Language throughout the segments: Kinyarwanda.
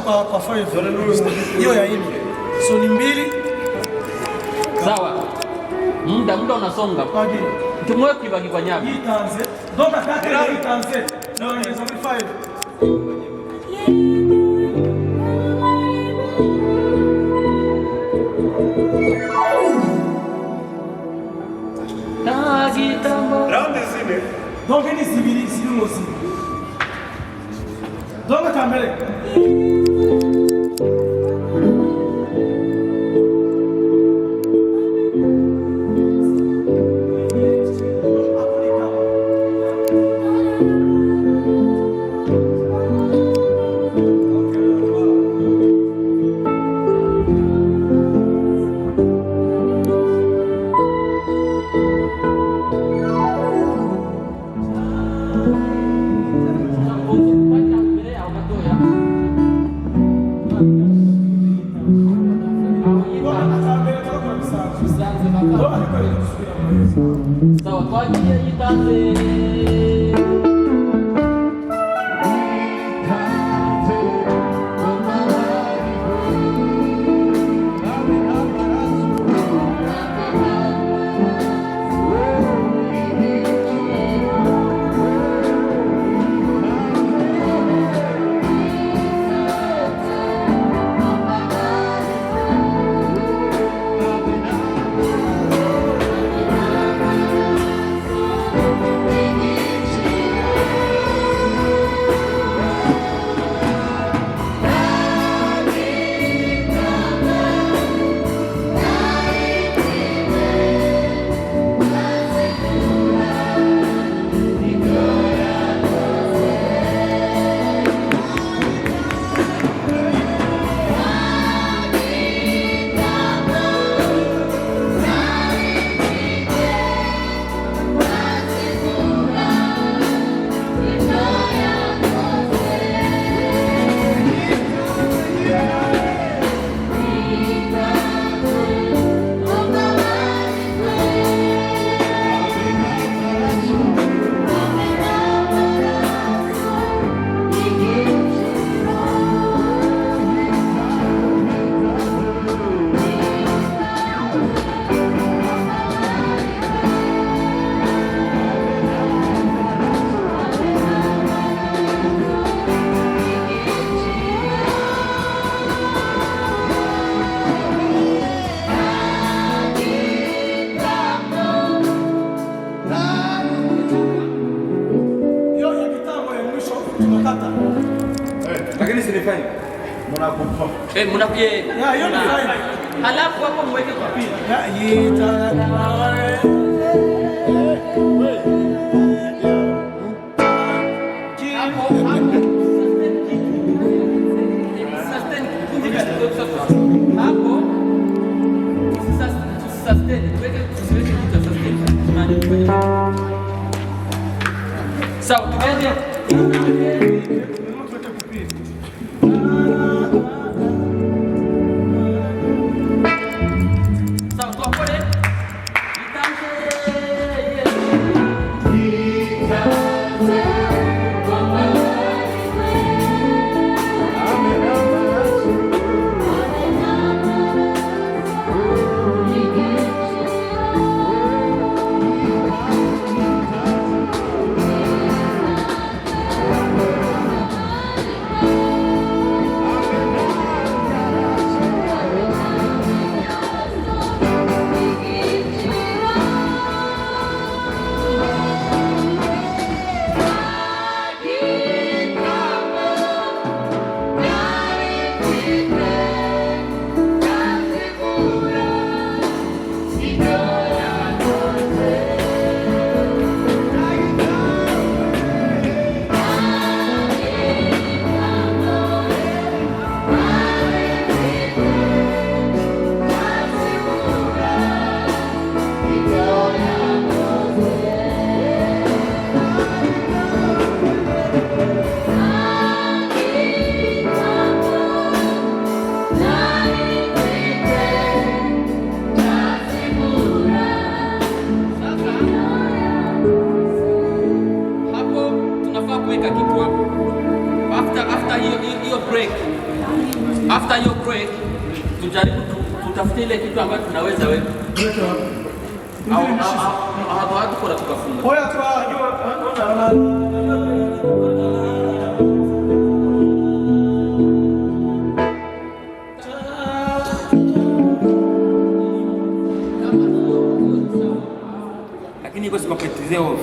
Kwa 5 hiyo ya hili so ni mbili sawa. Muda unasonga tumwe kibagi kwa nyama hii tanze donda kati hii tanze no ni 5 round zile donc ni sibili mosi donda kamera Sawa, kwa ajili ya hii kazi lakini sinifanye mnakupa mnakuye ya hiyo ni fine. Halafu hapo mweke kwa pili sawa, tuende. After your break, tujaribu tutafute ile kitu ambacho tunaweza weka. Au watu kwa tukafunga. Oya tunajua lakini iko sipopetizea off.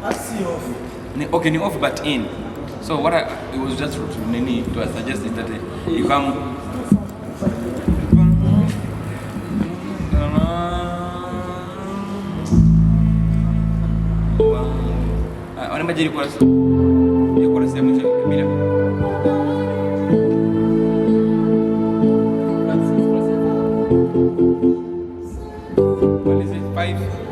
asi off. Okay, ni off but in. So what it was just to suggest is that you come wanamajiri kwa sehemu cha bila what is it 5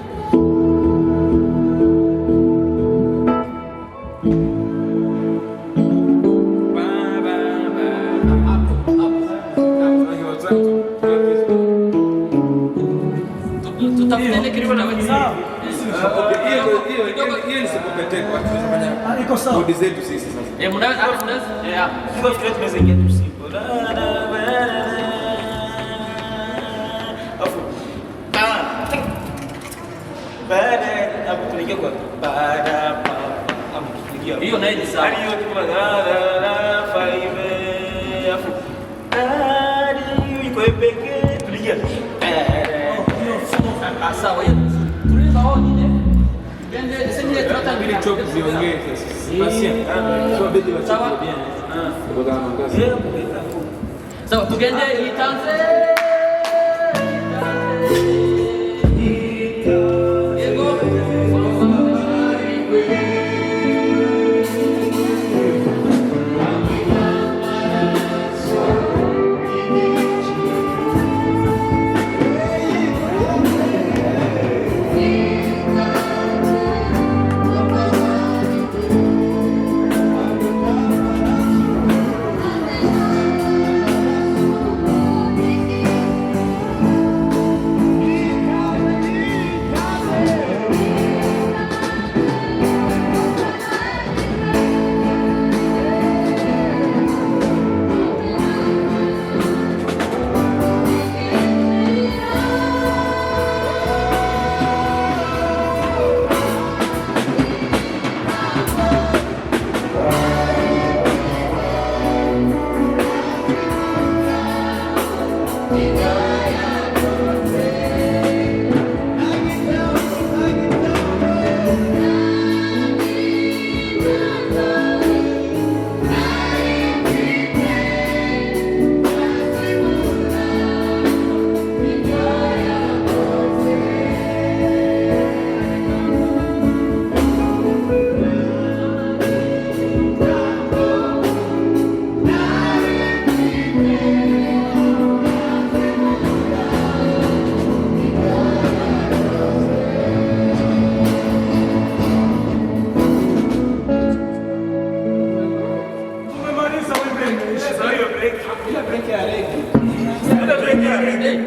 Tunaenda tutafute ile kitu tunaweza. Hiyo ni sikupete kwa tunafanya. Iko sawa. Bodi zetu sisi sasa. Mnaweza Sio straight tunaweza ingia tu sipo. Afu. Baada hapo tunaingia kwa baada hiyo nayo ni sawa. hiyo tu kama five afu. Iko pekee tunaingia. Sawa hiyo. Tuliza hodi ne. Bende sema ile tunataka Ili chop ziongee sasa. Patient. So bedi wa Sawa. chop bien. Kwa kama ngazi. Sawa tugende itanze.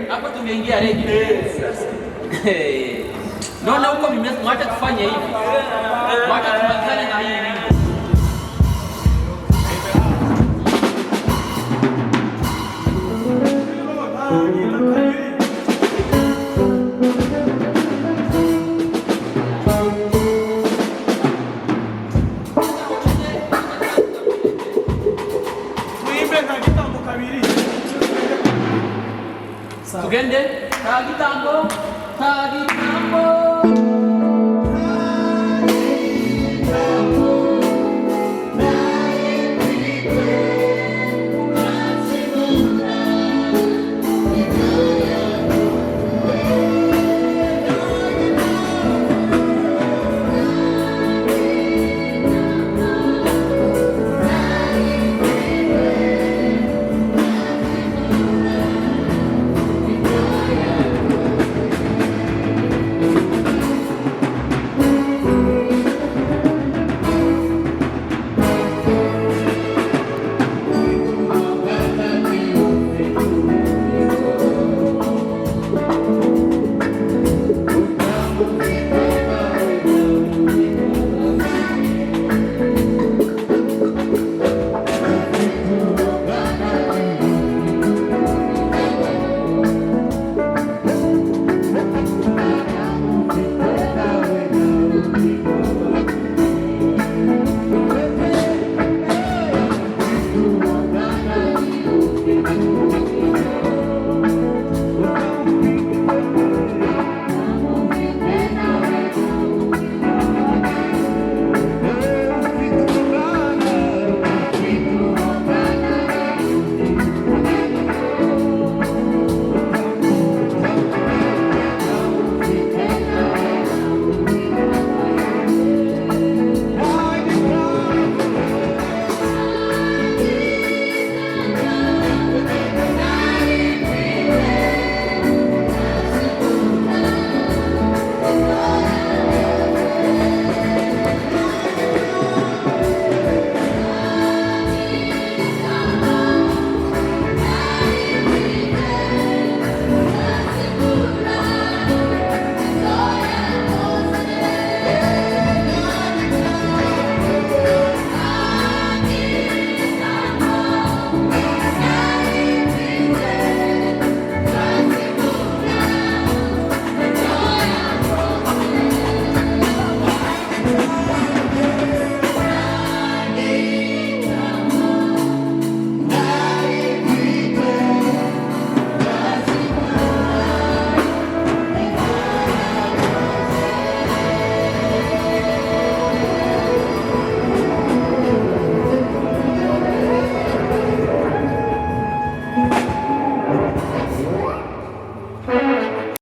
Hapo tumeingia rege. Naona huko mwacha tufanye hivi. Mwacha tumalizane na hii. Tugende, tagitambo.